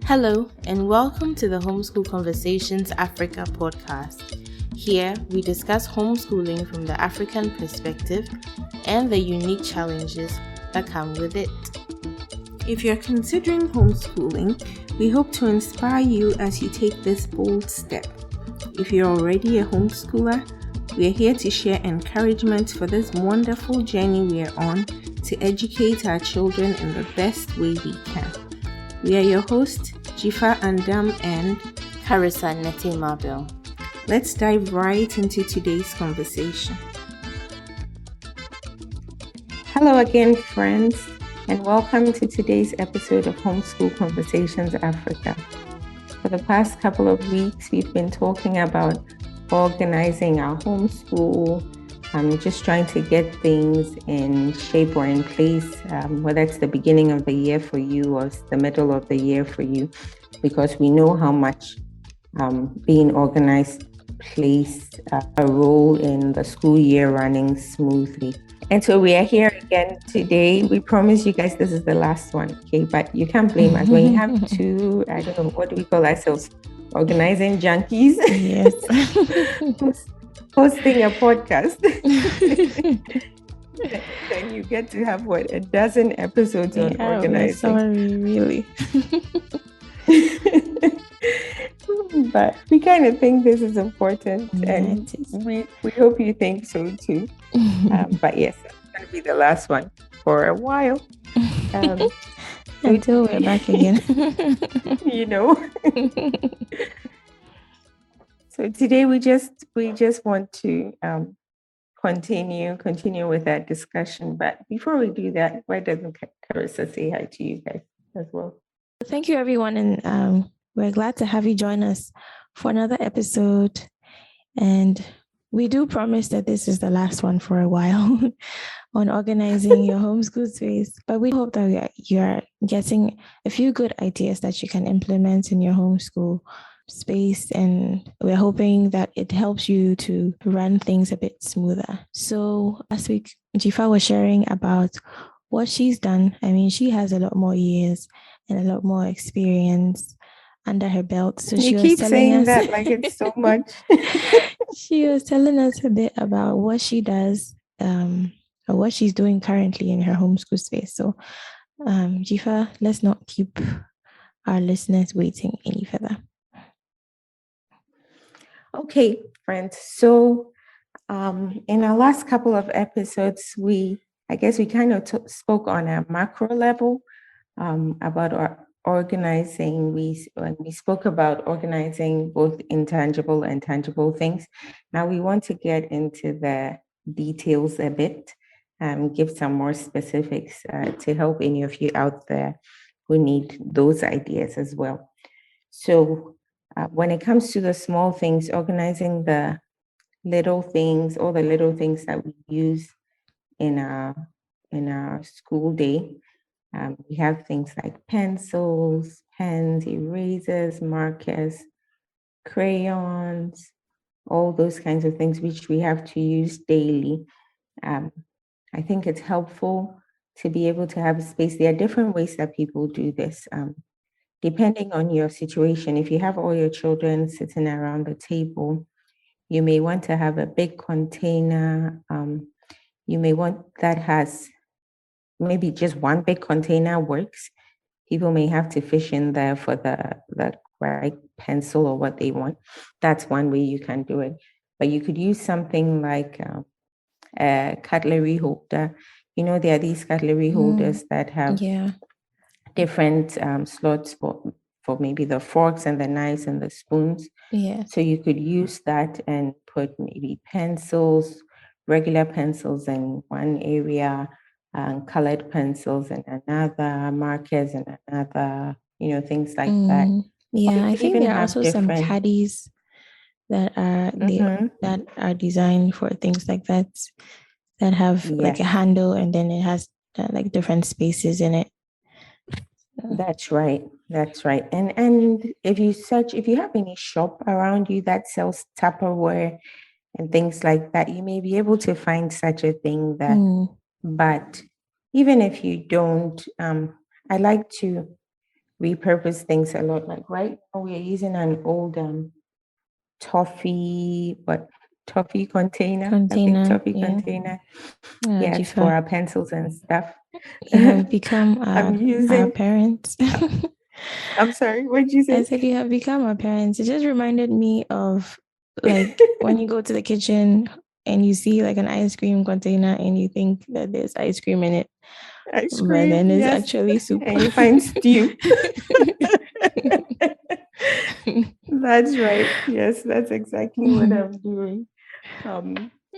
Hello, and welcome to the Homeschool Conversations Africa podcast. Here, we discuss homeschooling from the African perspective and the unique challenges that come with it. If you're considering homeschooling, we hope to inspire you as you take this bold step. If you're already a homeschooler, we are here to share encouragement for this wonderful journey we are on to educate our children in the best way we can. We are your hosts, Dzifa and Charissa and Mabel. Let's dive right into today's conversation. Hello again, friends, and welcome to today's episode of Homeschool Conversations Africa. For the past couple of weeks, we've been talking about organizing our homeschool, just trying to get things in shape or in place, whether it's the beginning of the year for you or it's the middle of the year for you, because we know how much being organized plays a role in the school year running smoothly. And so we are here again today. We promise you guys this is the last one, okay? But you can't blame us when you have two, I don't know, what do we call ourselves? Organizing junkies. Yes. Hosting a podcast. Then you get to have a dozen episodes on organizing. Sorry, really. But we kind of think this is important, and we hope you think so too. But yes, it's going to be the last one for a while. Until we're back again. You know. So today we just want to continue with that discussion. But before we do that, why doesn't Charissa say hi to you guys as well? Thank you, everyone, and we're glad to have you join us for another episode. And we do promise that this is the last one for a while on organizing your homeschool space. But we hope that you're getting a few good ideas that you can implement in your homeschool space, and we're hoping that it helps you to run things a bit smoother. So last week, Dzifa was sharing about what she's done. I mean, she has a lot more years and a lot more experience under her belt. So you keep saying that like it's so much. She was telling us a bit about what she does, or what she's doing currently in her homeschool space. So, Dzifa, let's not keep our listeners waiting any further. Okay, friends. So, in our last couple of episodes, I guess we kind of spoke on a macro level about our organizing. We spoke about organizing both intangible and tangible things. Now we want to get into the details a bit, give some more specifics to help any of you out there who need those ideas as well. So when it comes to the small things, organizing the little things, all the little things that we use in our school day. We have things like pencils, pens, erasers, markers, crayons, all those kinds of things which we have to use daily. I think it's helpful to be able to have a space. There are different ways that people do this. Depending on your situation, if you have all your children sitting around the table, you may want to have a big container. You may want that has maybe just one big container works. People may have to fish in there for the right pencil or what they want. That's one way you can do it. But you could use something like a cutlery holder. You know, there are these cutlery holders that have different slots for maybe the forks and the knives and the spoons. Yeah. So you could use that and put maybe pencils, regular pencils in one area, colored pencils in another, markers in another, things like that. Yeah, I think there are also some caddies that are designed for things like that have like a handle, and then it has like different spaces in it. That's right. And if you have any shop around you that sells Tupperware and things like that, you may be able to find such a thing that, but even if you don't, I like to repurpose things a lot. Like right now, we are using an old toffee container. I think Container, toffee yeah. container. Yes, for Dzifa, our pencils and stuff. you have become I'm our using. parents. I'm sorry. What did you I say? said you have become our parents. It just reminded me of like when you go to the kitchen and you see like an ice cream container and you think that there's ice cream in it, Ice but then cream, it's yes. actually soup. And you find stew. That's right. Yes, that's exactly what I'm doing.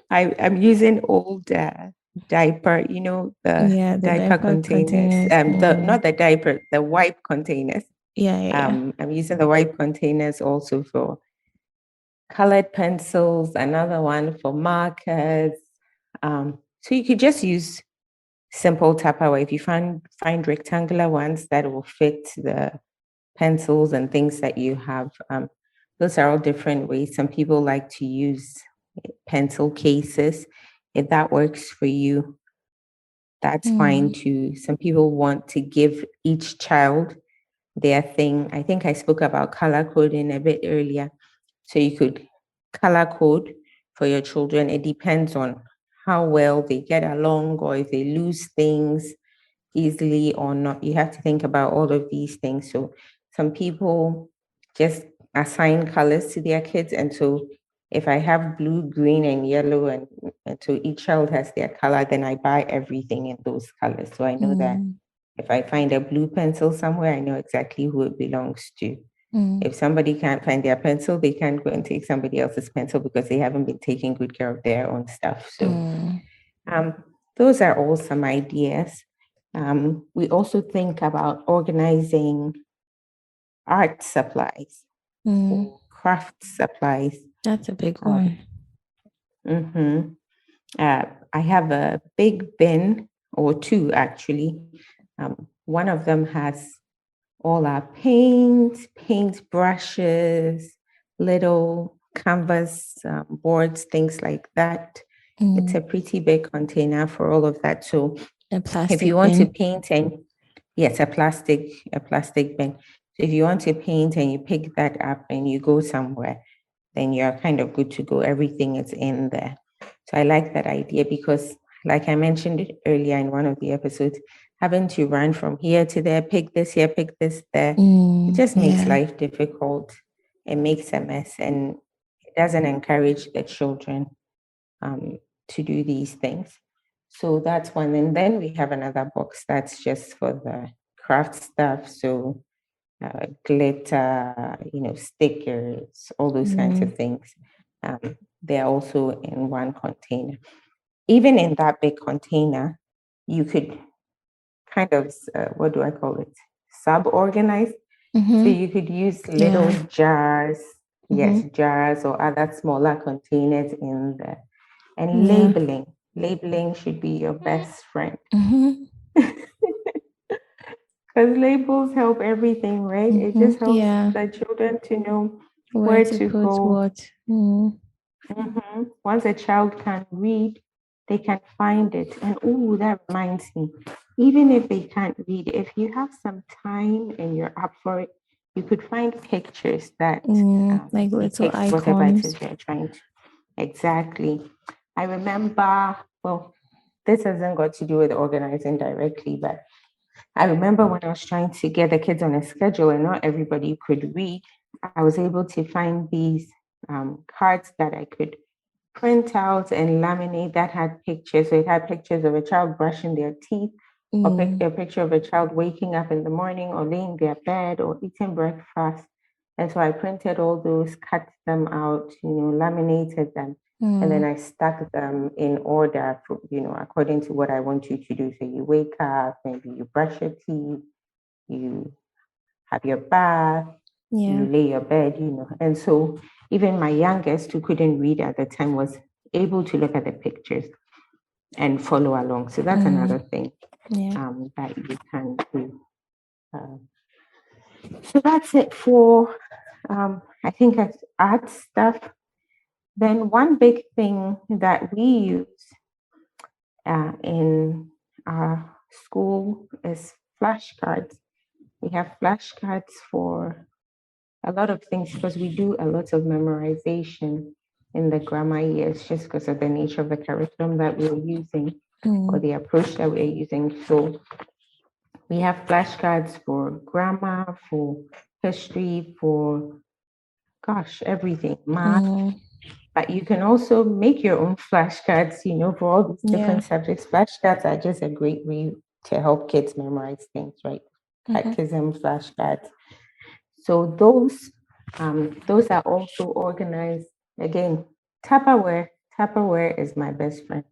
I'm using old diaper, the Yeah, the diaper diaper containers. containers. Not the diaper, the wipe containers. Yeah. I'm using the wipe containers also for colored pencils, another one for markers. So you could just use simple Tupperware. If you find rectangular ones that will fit the pencils and things that you have, those are all different ways. Some people like to use pencil cases. If that works for you, that's fine too. Some people want to give each child their thing. I think I spoke about color coding a bit earlier. So you could color code for your children. It depends on how well they get along or if they lose things easily or not. You have to think about all of these things. So some people just assign colors to their kids. And so if I have blue, green, and yellow, and so each child has their color, then I buy everything in those colors. So I know that if I find a blue pencil somewhere, I know exactly who it belongs to. If somebody can't find their pencil, they can't go and take somebody else's pencil because they haven't been taking good care of their own stuff. So those are all some ideas. We also think about organizing art supplies, craft supplies. That's a big one. I have a big bin, or two actually. One of them has all our paint brushes, little canvas boards, things like that. It's a pretty big container for all of that. So A plastic if you want to bin. paint, and yes, a plastic bin. So if you want to paint and you pick that up and you go somewhere, then you're kind of good to go. Everything is in there. So I like that idea because, like I mentioned it earlier in one of the episodes, having to run from here to there, pick this here, pick this there, it just makes life difficult. It makes a mess, and it doesn't encourage the children to do these things. So that's one. And then we have another box that's just for the craft stuff. So glitter, stickers, all those kinds of things. They're also in one container. Even in that big container, you could kind of, what do I call it? Sub-organize. So you could use little jars, jars or other smaller containers in there. And labeling should be your best friend. Because labels help everything, right? It just helps the children to know where to put go. what. Once a child can read, they can find it. And that reminds me, even if they can't read, if you have some time and you're up for it, you could find pictures that like little depict whatever it icons. is you're trying to. Exactly. I remember, well, this hasn't got to do with organizing directly, but I remember when I was trying to get the kids on a schedule and not everybody could read, I was able to find these cards that I could print out and laminate that had pictures. So it had pictures of a child brushing their teeth, or a picture of a child waking up in the morning or laying their bed or eating breakfast. And so I printed all those, cut them out, laminated them. And then I stuck them in order, for, according to what I want you to do. So you wake up, maybe you brush your teeth, you have your bath, you lay your bed, And so even my youngest, who couldn't read at the time, was able to look at the pictures and follow along. So that's another thing that you can do. So that's it for, I think, that's art stuff. Then one big thing that we use in our school is flashcards. We have flashcards for a lot of things because we do a lot of memorization in the grammar years just because of the nature of the curriculum that we're using or the approach that we're using. So we have flashcards for grammar, for history, for everything, math. But you can also make your own flashcards, for all these different subjects. Flashcards are just a great way to help kids memorize things, right? Catechism, flashcards. So those are also organized. Again, Tupperware. Tupperware is my best friend.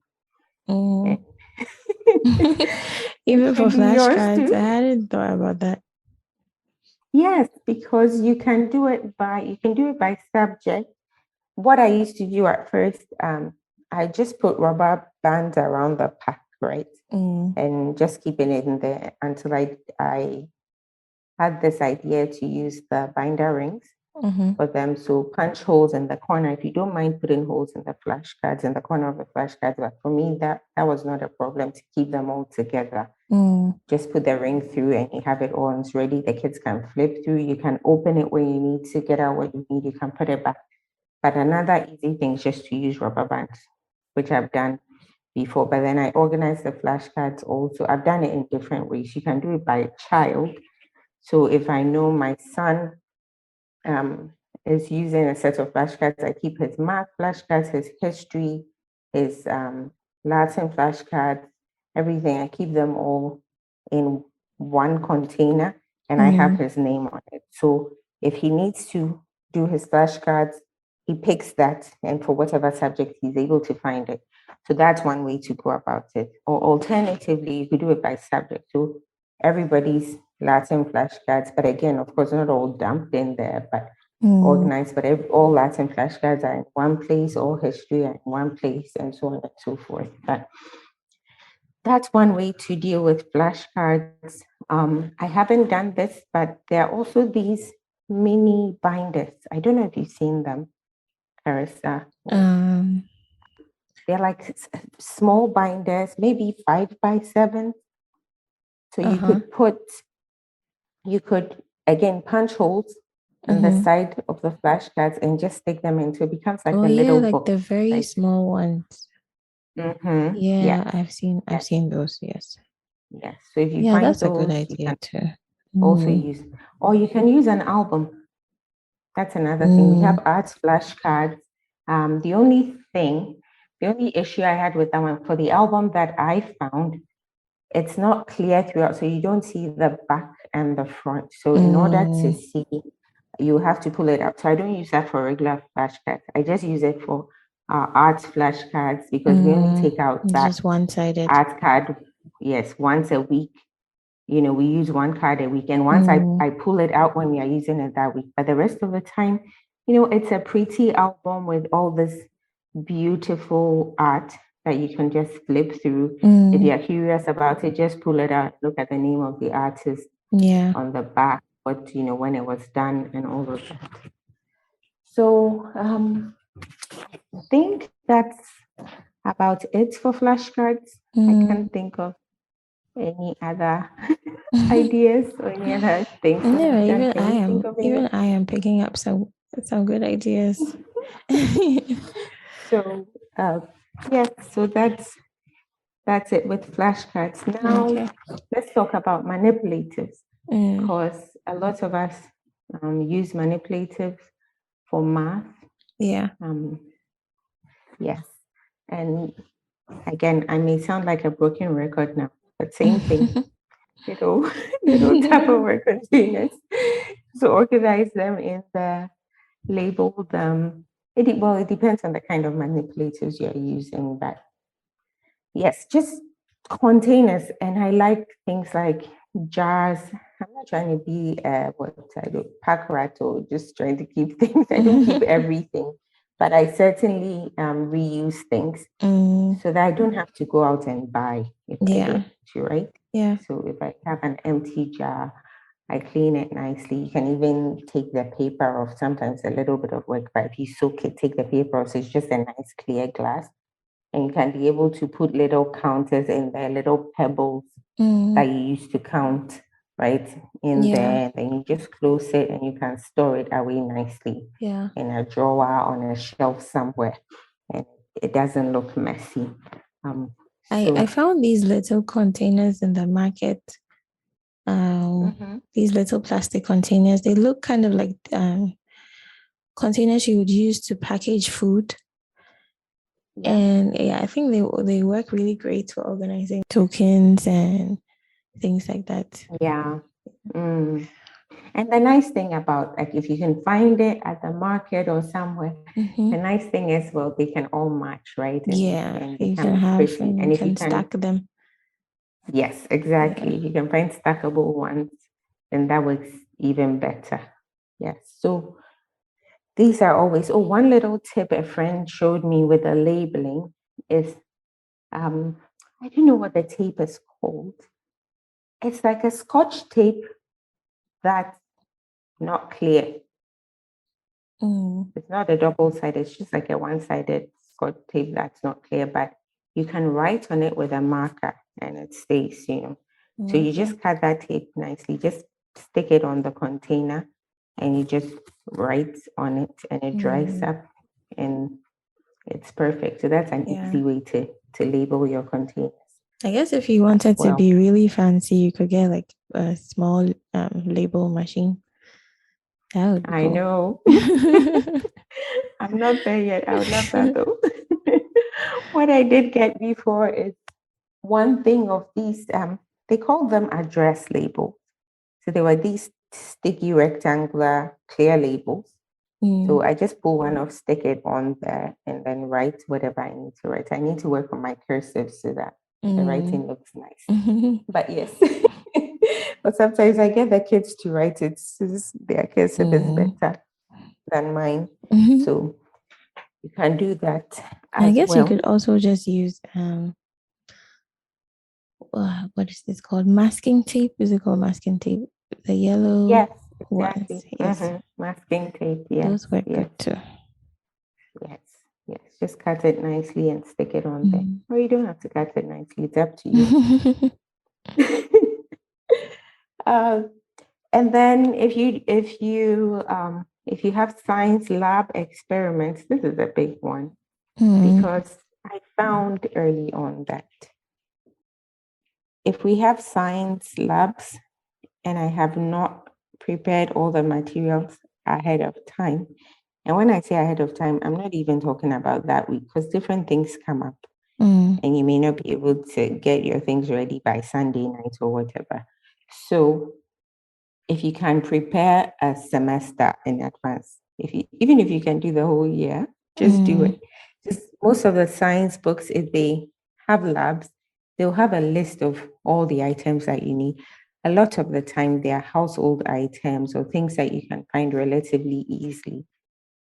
Even for flashcards, I hadn't thought about that. Yes, because you can do it by subject. What I used to do at first, I just put rubber bands around the pack, right? And just keeping it in there until I had this idea to use the binder rings for them. So punch holes in the corner. If you don't mind putting holes in the flashcards in the corner of the flashcards, but for me that was not a problem to keep them all together. Just put the ring through and you have it all and it's ready. The kids can flip through. You can open it when you need to get out what you need. You can put it back. But another easy thing is just to use rubber bands, which I've done before. But then I organize the flashcards also. I've done it in different ways. You can do it by child. So if I know my son is using a set of flashcards, I keep his math flashcards, his history, his Latin flashcards, everything. I keep them all in one container and I have his name on it. So if he needs to do his flashcards, he picks that and for whatever subject he's able to find it. So that's one way to go about it. Or alternatively, you could do it by subject. So everybody's Latin flashcards, but again, of course, not all dumped in there, but organized, but all Latin flashcards are in one place, all history are in one place, and so on and so forth. But that's one way to deal with flashcards. I haven't done this, but there are also these mini binders. I don't know if you've seen them, Charissa. They're like small binders, maybe 5x7. So you could again punch holes in the side of the flashcards and just stick them into it. Becomes like a little book. The very small ones. I've seen those. Yes. So if you find that's those, a good idea too. Also use, or you can use an album. That's another thing. We have art flashcards. The only issue I had with that one for the album that I found, it's not clear throughout, so you don't see the back and the front. So in order to see, you have to pull it out. So I don't use that for regular flashcards. I just use it for art flashcards because we only take out that just one-sided art card. Yes, once a week. We use one card a week. And once I pull it out when we are using it that week. But the rest of the time, it's a pretty album with all this beautiful art that you can just flip through. If you're curious about it, just pull it out, look at the name of the artist on the back, what when it was done and all of that. So I think that's about it for flashcards. I can't think of any other ideas or any other things. No, even I am picking up some good ideas. So so that's it with flashcards. Now let's talk about manipulatives, because a lot of us use manipulatives for math. Yes. And again, I may sound like a broken record now, but same thing. little Tupperware containers. So organize them in the label them. It depends on the kind of manipulators you're using, but yes, just containers. And I like things like jars. I'm not trying to be pack rat or just trying to keep things. I don't keep everything, but I certainly reuse things so that I don't have to go out and buy if I get to, right? So if I have an empty jar, I clean it nicely. You can even take the paper off. Sometimes a little bit of work, but if you soak it, take the paper off, so it's just a nice clear glass. And you can be able to put little counters in there, little pebbles that you use to count right, in Yeah. there. Then you just close it and you can store it away nicely Yeah. in a drawer on a shelf somewhere, and it doesn't look messy. I found these little containers in the market. These little plastic containers. They look kind of like containers you would use to package food. Yeah. And yeah, I think they work really great for organizing tokens and things like that. Yeah. And the nice thing about, like, if you can find it at the market or somewhere, the nice thing is, well, they can all match, right? And they you can can be have pretty. and And you if you can can, stack them. yes, exactly. If you can find stackable ones, then that works even better. Yes. So these are always, one little tip a friend showed me with the labeling is, I don't know what the tape is called. It's like a Scotch tape that's not clear. It's not a double-sided, it's just like a one-sided Scotch tape that's not clear, but you can write on it with a marker and it stays, So you just cut that tape nicely, just stick it on the container and you just write on it and it dries up and it's perfect. So that's an easy way to label your containers. I guess if you wanted to be really fancy, you could get like a small label machine. That would be cool. I know. I'm not there yet. I would love that though. What I did get before is one thing of these, they call them address labels. So they were these sticky rectangular clear labels. So I just pull one off, stick it on there, and then write whatever I need to write. I need to work on my cursive so that the writing looks nice. But yes. But sometimes I get the kids to write it since their cursive is better than mine. So you can do that as I guess well. you could also just use what is this called? Masking tape? Is it called masking tape? The yellow exactly. ones. Yes. Masking tape. Yes. Those work good too. Yes. Just cut it nicely and stick it on there. Or you don't have to cut it nicely. It's up to you. And then if you have science lab experiments, this is a big one because I found early on that if we have science labs and I have not prepared all the materials ahead of time, and when I say ahead of time, I'm not even talking about that week because different things come up and you may not be able to get your things ready by Sunday night or whatever. So if you can prepare a semester in advance, even if you can do the whole year, just do it. Just most of the science books, if they have labs, they'll have a list of all the items that you need. A lot of the time, they are household items or things that you can find relatively easily.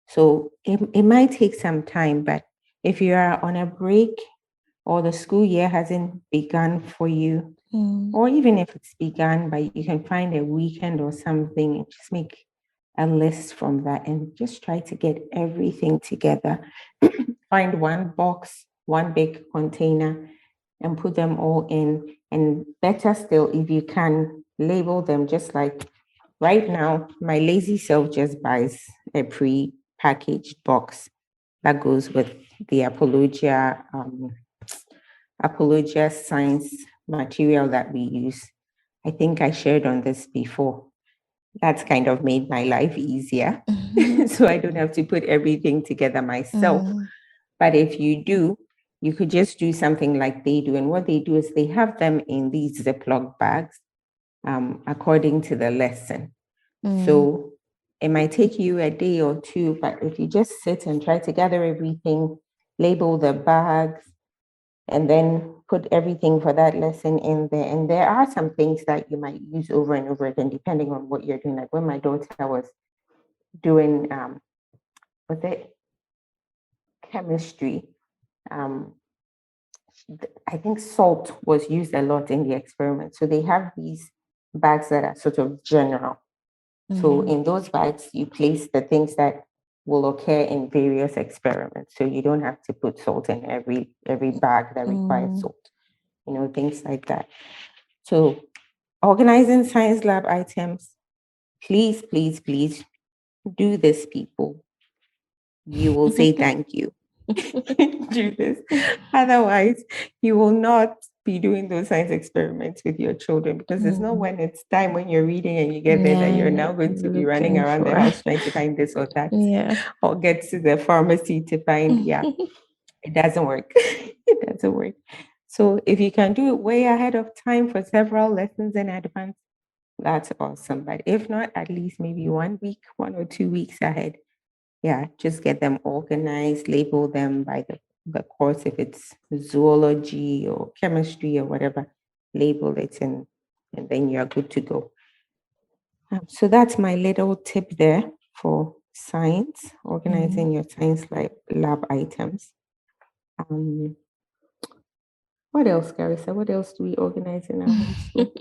So it might take some time, but if you are on a break or the school year hasn't begun for you, or even if it's begun, but you can find a weekend or something and just make a list from that and just try to get everything together. Find one box, one big container, and put them all in. And better still, if you can label them, just like right now, my lazy self just buys a pre-packaged box that goes with the Apologia science material that we use. I think I shared on this before. That's kind of made my life easier. So I don't have to put everything together myself. But if you do, you could just do something like they do. And what they do is they have them in these Ziploc bags according to the lesson. So it might take you a day or two, but if you just sit and try to gather everything, label the bags, and then put everything for that lesson in there. And there are some things that you might use over and over again, depending on what you're doing. Like when my daughter was doing, was it chemistry? I think salt was used a lot in the experiment. So they have these bags that are sort of general. So in those bags, you place the things that will occur in various experiments. So you don't have to put salt in every bag that requires salt, things like that. So Organizing science lab items. Please, please, please do this, people. You will say thank you. Do this. Otherwise, you will not be doing those science experiments with your children, because it's not when it's time when you're reading and you get there that you're now going to be running around the house trying to find this or that, or get to the pharmacy to find. It doesn't work. It doesn't work. So if you can do it way ahead of time for several lessons in advance, that's awesome. But if not, at least maybe 1 week, 1 or 2 weeks ahead. Just get them organized, label them by the course. If it's zoology or chemistry or whatever, label it, and then you're good to go. So that's my little tip there for science, organizing your science lab items. What else, Charissa? What else do we organize in our homeschool?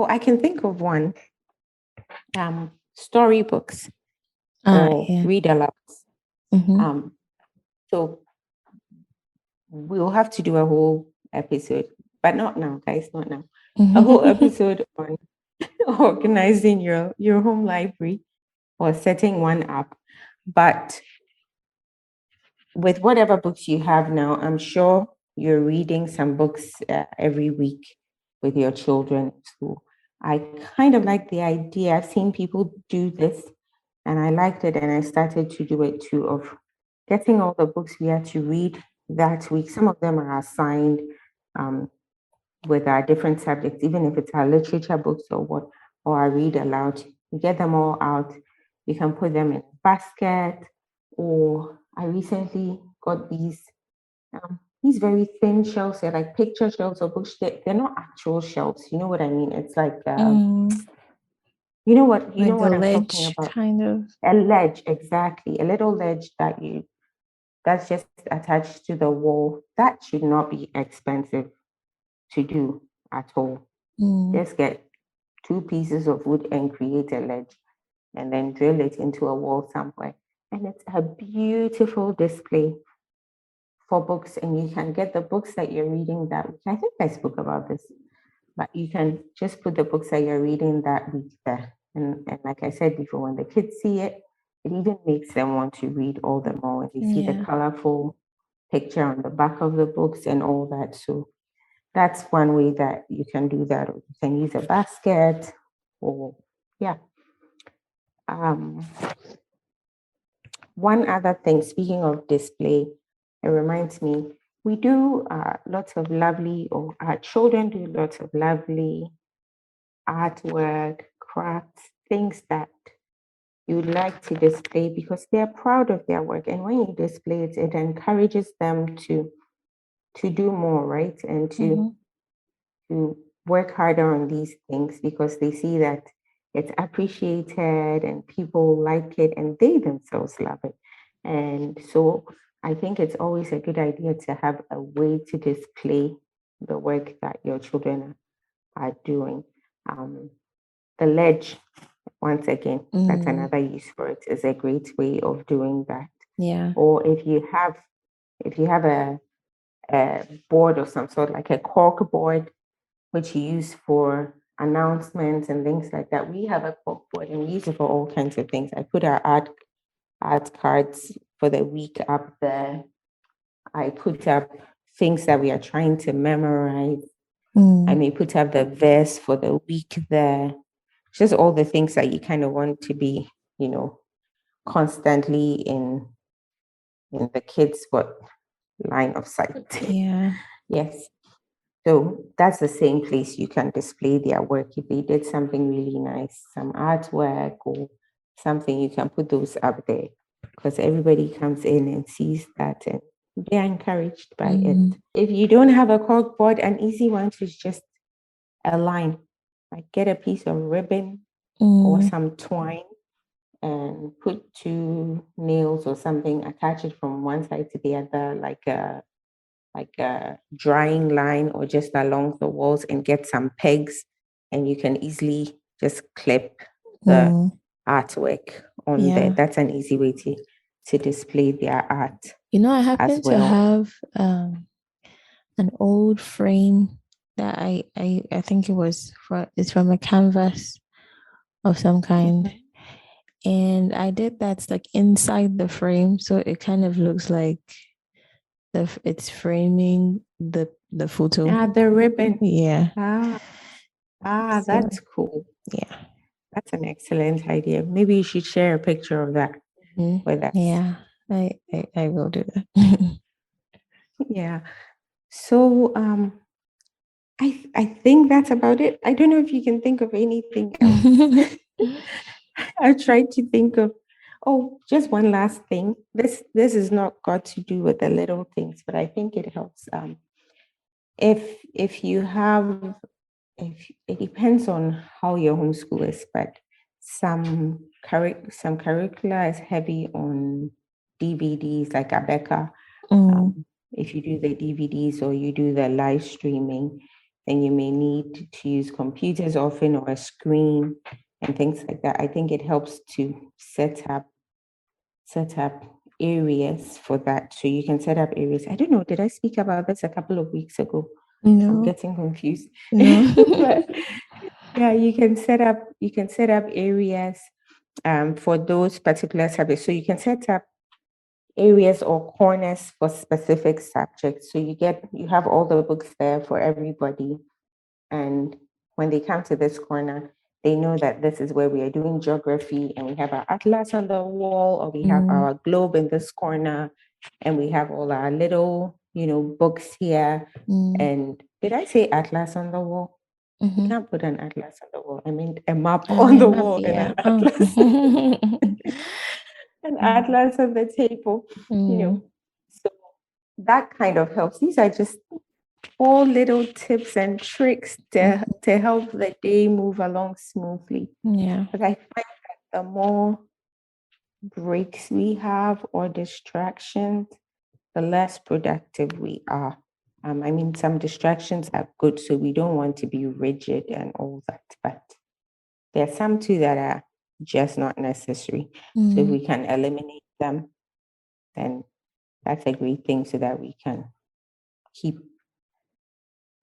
I can think of one. Storybooks or read-alouds. So we'll have to do a whole episode, but not now, guys, not now. A whole episode on organizing your home library or setting one up. But with whatever books you have now, I'm sure you're reading some books every week with your children at school. I kind of like the idea. I've seen people do this, and I liked it, and I started to do it too, of getting all the books we had to read that week. Some of them are assigned with our different subjects, even if it's our literature books or our read aloud. You get them all out. You can put them in a basket, or I recently got these very thin shelves. They're like picture shelves or books. They're not actual shelves. You know what I mean? It's like you know what I'm talking about. Kind of a ledge, exactly. A little ledge that's just attached to the wall. That should not be expensive to do at all. Just get 2 pieces of wood and create a ledge, and then drill it into a wall somewhere. And it's a beautiful display for books, and you can get the books that you're reading that week. I think I spoke about this, but you can just put the books that you're reading that week there. And like I said before, when the kids see it, it even makes them want to read all the more when they see the colorful picture on the back of the books and all that. So that's one way that you can do that. Or you can use a basket, or one other thing, speaking of display, it reminds me, we do lots of lovely, or our children do lots of lovely artwork, crafts, things that you like to display because they're proud of their work. And when you display it, it encourages them to do more, right? And to work harder on these things, because they see that it's appreciated and people like it and they themselves love it. And so I think it's always a good idea to have a way to display the work that your children are doing. The ledge, once again, that's another use for it. Is a great way of doing that. Or if you have a board of some sort, like a cork board, which you use for announcements and things like that. We have a cork board and we use it for all kinds of things. I put our art cards for the week up there. I put up things that we are trying to memorize. I may put up the verse for the week there. Just all the things that you kind of want to be, constantly in the kids' line of sight. Yes. So that's the same place you can display their work. If they did something really nice, some artwork or something, you can put those up there, because everybody comes in and sees that and they're encouraged by it. If you don't have a cork board, an easy one is just a line. Like get a piece of ribbon or some twine and put 2 nails or something, attach it from one side to the other, like a drying line, or just along the walls, and get some pegs, and you can easily just clip the artwork on there. That's an easy way to display their art. I happen to have an old frame that I think it's from a canvas of some kind. And I did that's like inside the frame, so it kind of looks like it's framing the photo. The ribbon. Yeah. So, that's cool. Yeah. That's an excellent idea. Maybe you should share a picture of that with us. Yeah, I will do that. Yeah. So I think that's about it. I don't know if you can think of anything else. I tried to think of just one last thing. This is not got to do with the little things, but I think it helps. If you have, if it depends on how your homeschool is, but some curricula is heavy on DVDs like Abeka. If you do the DVDs or you do the live streaming, then you may need to use computers often or a screen and things like that. I think it helps to set up areas for that. So you can set up areas. I don't know, did I speak about this a couple of weeks ago? No. I'm getting confused. No. But yeah, you can set up areas for those particular subjects. So you can set up areas or corners for specific subjects. So you have all the books there for everybody. And when they come to this corner, they know that this is where we are doing geography and we have our atlas on the wall, or we have our globe in this corner, and we have all our little, books here. And did I say atlas on the wall? You can't put an atlas on the wall. I mean a map on the wall and an atlas. An atlas on the table, So that kind of helps. These are just all little tips and tricks to help the day move along smoothly. Yeah. Because I find that the more breaks we have or distractions, the less productive we are. I mean, some distractions are good, so we don't want to be rigid and all that, but there are some too that are just not necessary. So if we can eliminate them, then that's a great thing so that we can keep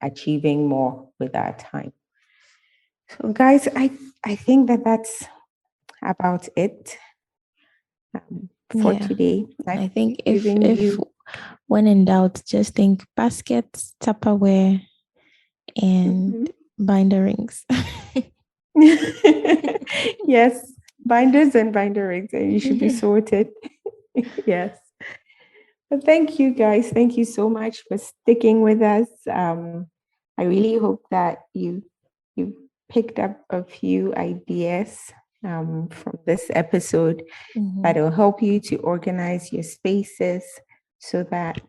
achieving more with our time. So guys, I think that's about it for today. I think if when in doubt, just think baskets, Tupperware, and binder rings. Yes, binders and binder rings, and you should be sorted. Yes. But thank you guys. Thank you so much for sticking with us. I really hope that you picked up a few ideas from this episode that will help you to organize your spaces so that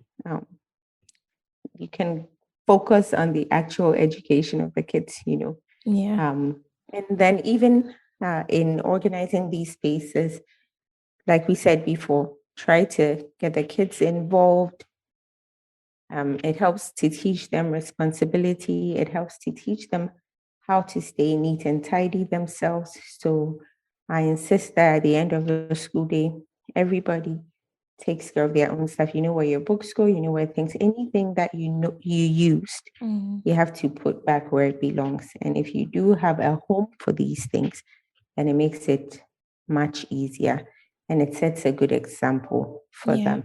you can focus on the actual education of the kids, And then even in organizing these spaces, like we said before, try to get the kids involved. It helps to teach them responsibility. It helps to teach them how to stay neat and tidy themselves. So I insist that at the end of the school day, everybody takes care of their own stuff. You know where your books go, you know where anything that you used, you have to put back where it belongs. And if you do have a home for these things, then it makes it much easier and it sets a good example for them.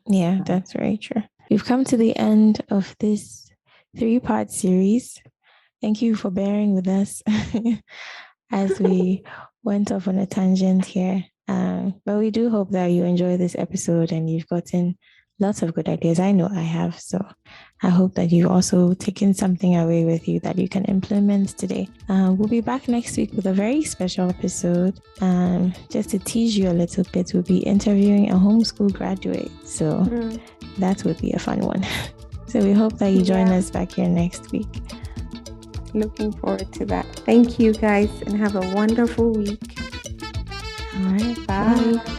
Yeah, that's very true. We've come to the end of this 3-part series. Thank you for bearing with us as we went off on a tangent here. But we do hope that you enjoy this episode and you've gotten lots of good ideas. I know I have. So I hope that you've also taken something away with you that you can implement today. We'll be back next week with a very special episode. Just to tease you a little bit, we'll be interviewing a homeschool graduate. So that would be a fun one. So we hope that you join us back here next week. Looking forward to that. Thank you guys and have a wonderful week. All right. Bye.